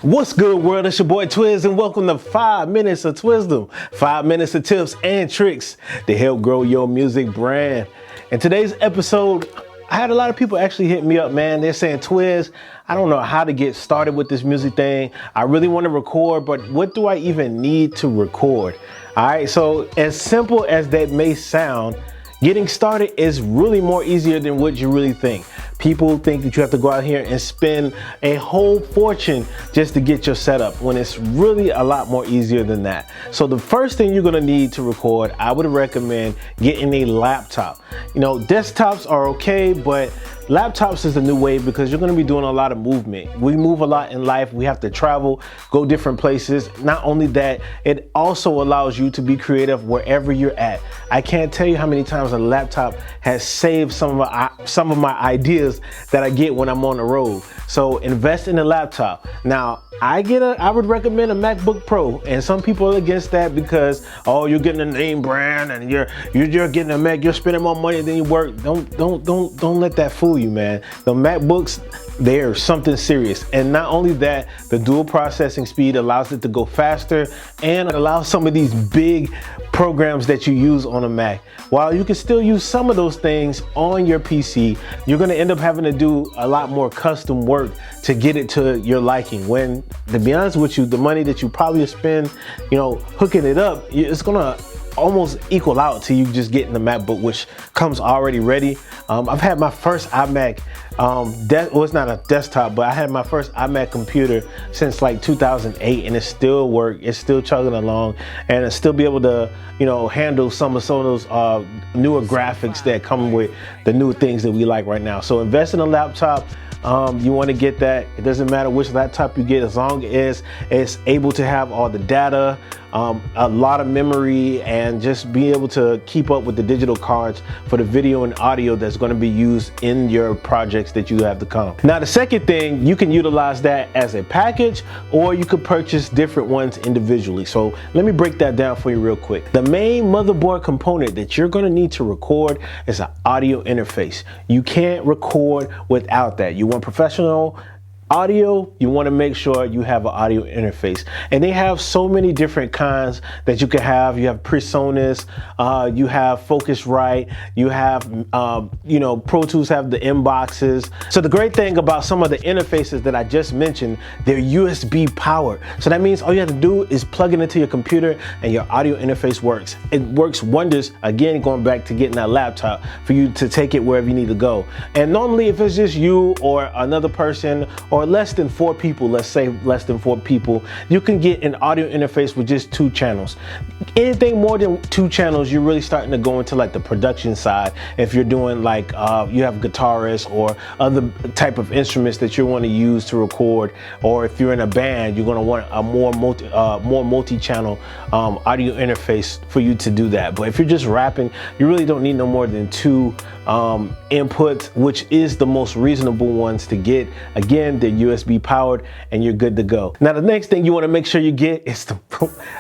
What's good, world? It's your boy TWiZ, and welcome to 5 Minutes of TWizdom. 5 minutes of tips and tricks to help grow your music brand. In today's episode, I had a lot of people actually hit me up, man. They're saying, TWiZ, I don't know how to get started with this music thing. I really want to record, but what do I even need to record? All right, so as simple as that may sound, getting started is really more easier than what you really think. People think that you have to go out here and spend a whole fortune just to get your setup, when it's really a lot more easier than that. So the first thing you're gonna need to record, I would recommend getting a laptop. You know, desktops are okay, but laptops is the new wave because you're gonna be doing a lot of movement. We move a lot in life. We have to travel, go different places. Not only that, it also allows you to be creative wherever you're at. I can't tell you how many times a laptop has saved some of my ideas that I get when I'm on the road. So invest in a laptop. Now, I would recommend a MacBook Pro, and some people are against that because, oh, you're getting a name brand and you're getting a Mac, you're spending more money than you work. Don't let that fool you, man. The MacBooks, they're something serious. And not only that, the dual processing speed allows it to go faster and it allows some of these big programs that you use on a Mac. While you can still use some of those things on your PC, you're gonna end up having to do a lot more custom work to get it to your liking. When, to be honest with you, the money that you probably spend, you know, hooking it up, it's gonna almost equal out to you just getting the MacBook, which comes already ready. I've had my first iMac, well, it's not a desktop, but I had my first iMac computer since like 2008, and it still works. It's still chugging along, and it's still be able to, you know, handle some of those newer graphics that come with the new things that we like right now. So invest in a laptop. You want to get that. It doesn't matter which laptop you get, as long as it's able to have all the data, a lot of memory, and just be able to keep up with the digital cards for the video and audio that's going to be used in your projects that you have to come. Now, the second thing, you can utilize that as a package, or you could purchase different ones individually. So let me break that down for you real quick. The main motherboard component that you're going to need to record is an audio interface. You can't record without that. You want professional audio, you want to make sure you have an audio interface, and they have so many different kinds that you can have. You have PreSonus, you have Focusrite, you have you know, Pro Tools have the inboxes. So the great thing about some of the interfaces that I just mentioned, they're USB powered. So that means all you have to do is plug it into your computer and your audio interface works. It works wonders, again, going back to getting that laptop, for you to take it wherever you need to go. And normally, if it's just you or another person, or less than 4 people, let's say less than 4 people, you can get an audio interface with just 2 channels. Anything more than 2 channels, you're really starting to go into like the production side. If you're doing like, you have guitarists or other type of instruments that you want to use to record, or if you're in a band, you're going to want a more multi-channel audio interface for you to do that. But if you're just rapping, you really don't need no more than 2 inputs, which is the most reasonable ones to get. Again, they're USB powered, and you're good to go. Now, the next thing you want to make sure you get is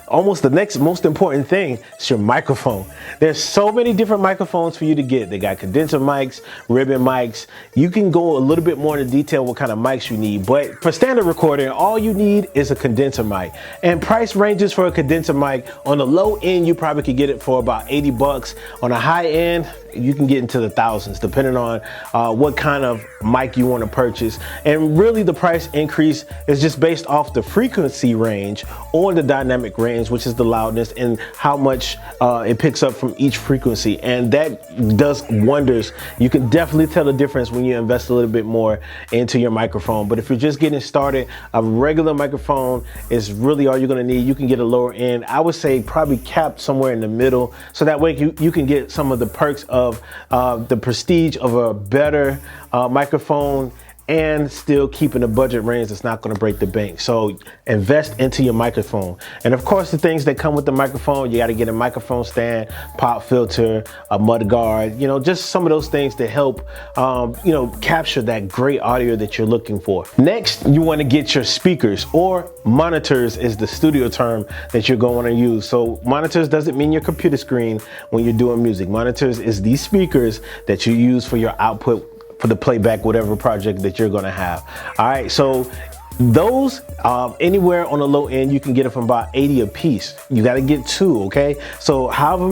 almost the next most important thing. It's your microphone. There's so many different microphones for you to get. They got condenser mics, ribbon mics. You can go a little bit more into detail what kind of mics you need, but for standard recording, all you need is a condenser mic. And price ranges for a condenser mic, on the low end, you probably could get it for about 80 bucks. On the high end, you can get into the thousands, depending on what kind of mic you want to purchase. And really, the price increase is just based off the frequency range or the dynamic range, which is the loudness, and how much it picks up from each frequency. And that does wonders. You can definitely tell the difference when you invest a little bit more into your microphone. But if you're just getting started, a regular microphone is really all you're going to need. You can get a lower end. I would say probably capped somewhere in the middle, so that way you can get some of the perks of the prestige of a better microphone, and still keeping a budget range that's not going to break the bank. So invest into your microphone. And of course, the things that come with the microphone, you got to get a microphone stand, pop filter, a mud guard, you know, just some of those things to help, you know, capture that great audio that you're looking for. Next, you want to get your speakers, or monitors is the studio term that you're going to use. So monitors doesn't mean your computer screen when you're doing music. Monitors is these speakers that you use for your output, for the playback, whatever project that you're going to have. All right, so Those, anywhere on the low end, you can get it from about 80 a piece. You got to get 2, okay? So however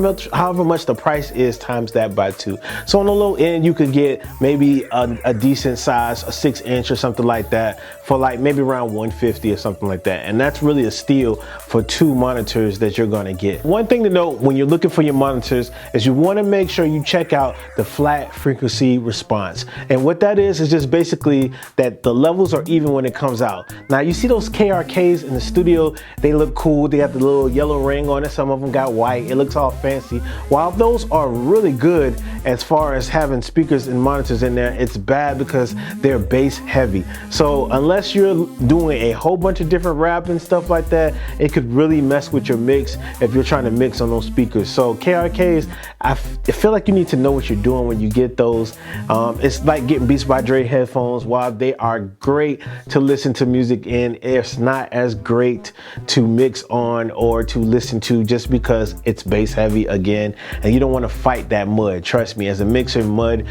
much the price is, times that by 2. So on the low end, you could get maybe a decent size, a 6-inch or something like that, for like maybe around 150 or something like that. And that's really a steal for 2 monitors that you're gonna get. One thing to note when you're looking for your monitors is you wanna make sure you check out the flat frequency response. And what that is just basically that the levels are even when it comes out. Now you see those KRKs in the studio, they look cool. They have the little yellow ring on it. Some of them got white. It looks all fancy. While those are really good as far as having speakers and monitors in there, it's bad because they're bass heavy. So unless you're doing a whole bunch of different rap and stuff like that, it could really mess with your mix if you're trying to mix on those speakers. So KRKs, I feel like you need to know what you're doing when you get those. It's like getting Beats by Dre headphones. While they are great to listen to music in, it's not as great to mix on or to listen to just because it's bass heavy again, and you don't want to fight that mud. Trust me, as a mixer, mud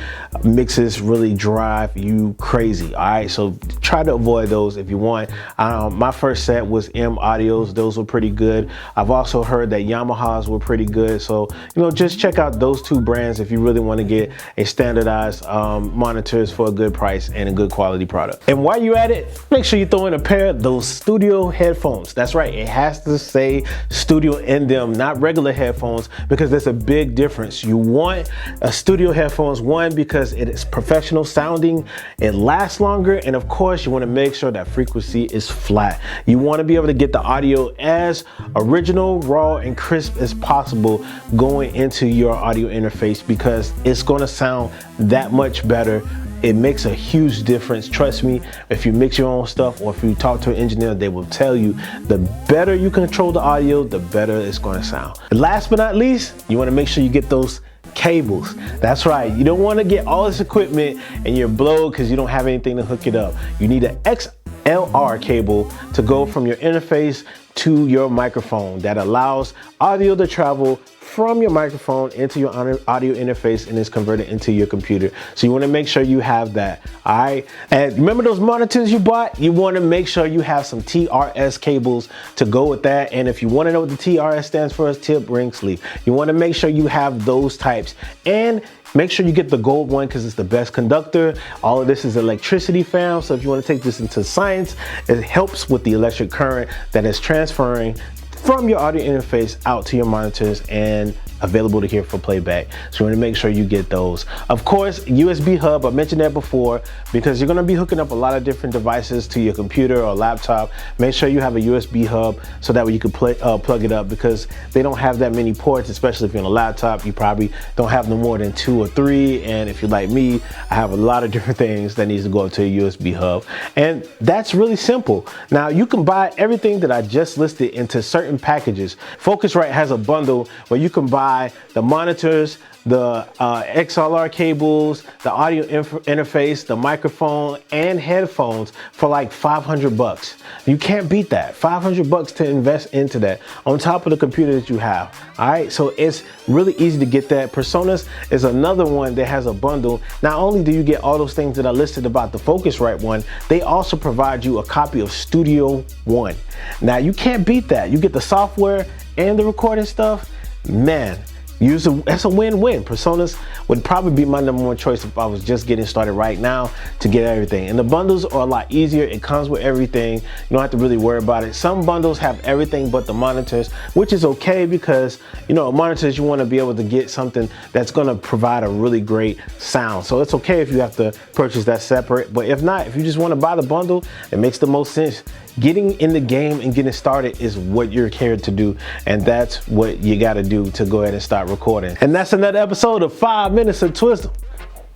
mixes really drive you crazy. All right, so try to avoid those if you want. My first set was M Audios. Those were pretty good. I've also heard that Yamahas were pretty good. So, you know, just check out those 2 brands if you really want to get a standardized monitors for a good price and a good quality product. And while you're at it, make sure you throw in a pair of those studio headphones. That's right, it has to say studio in them, not regular headphones, because there's a big difference. You want a studio headphones, one, because it is professional sounding, it lasts longer, and of course you want to make sure that frequency is flat. You want to be able to get the audio as original, raw, and crisp as possible going into your audio interface, because it's going to sound that much better. It makes a huge difference. Trust me, if you mix your own stuff or if you talk to an engineer, they will tell you the better you control the audio, the better it's going to sound. And last but not least, you want to make sure you get those cables. That's right, you don't want to get all this equipment and you're blowed because you don't have anything to hook it up. You need an XLR cable to go from your interface to your microphone that allows audio to travel from your microphone into your audio interface and is converted into your computer. So you want to make sure you have that. All right, and remember those monitors you bought? You want to make sure you have some TRS cables to go with that. And if you want to know what the TRS stands for, is tip, ring, sleeve. You want to make sure you have those types, and make sure you get the gold one because it's the best conductor. All of this is electricity, fam. So if you want to take this into science, it helps with the electric current that is transferring from your audio interface out to your monitors and available to hear for playback. So you want to make sure you get those. Of course, USB hub, I mentioned that before, because you're going to be hooking up a lot of different devices to your computer or laptop. Make sure you have a USB hub so that way you can plug it up, because they don't have that many ports, especially if you're on a laptop. You probably don't have no more than 2 or 3, and if you're like me, I have a lot of different things that needs to go up to a USB hub, and that's really simple. Now you can buy everything that I just listed into certain packages. Focusrite has a bundle where you can buy the monitors, the XLR cables, the audio interface, the microphone, and headphones for like 500 bucks. You can't beat that. 500 bucks to invest into that on top of the computer that you have. All right, so it's really easy to get that. Personas is another one that has a bundle. Not only do you get all those things that I listed about the Focusrite one, they also provide you a copy of Studio One. Now you can't beat that. You get the software and the recording stuff. Man, that's a win-win. Personas would probably be my #1 choice if I was just getting started right now to get everything. And the bundles are a lot easier. It comes with everything. You don't have to really worry about it. Some bundles have everything but the monitors, which is okay because, you know, monitors, you want to be able to get something that's going to provide a really great sound. So it's okay if you have to purchase that separate. But if not, if you just want to buy the bundle, it makes the most sense. Getting in the game and getting started is what you're here to do, and that's what you got to do to go ahead and start recording. And that's another episode of 5 Minutes of TWiZ.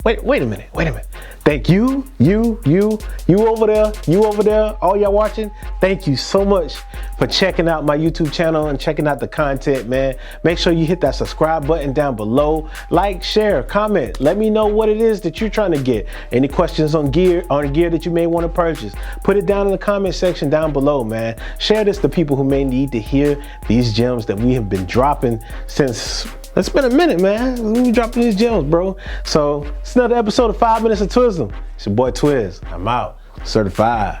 Wait a minute. Thank you over there, all y'all watching. Thank you so much for checking out my YouTube channel and checking out the content, man. Make sure you hit that subscribe button down below. Like, share, comment. Let me know what it is that you're trying to get. Any questions on gear that you may want to purchase, put it down in the comment section down below, man. Share this to people who may need to hear these gems that we have been dropping since. It's been a minute, man. We dropping these gems, bro. So it's another episode of 5 Minutes of TWiZ. It's your boy TWiZ. I'm out. Certified.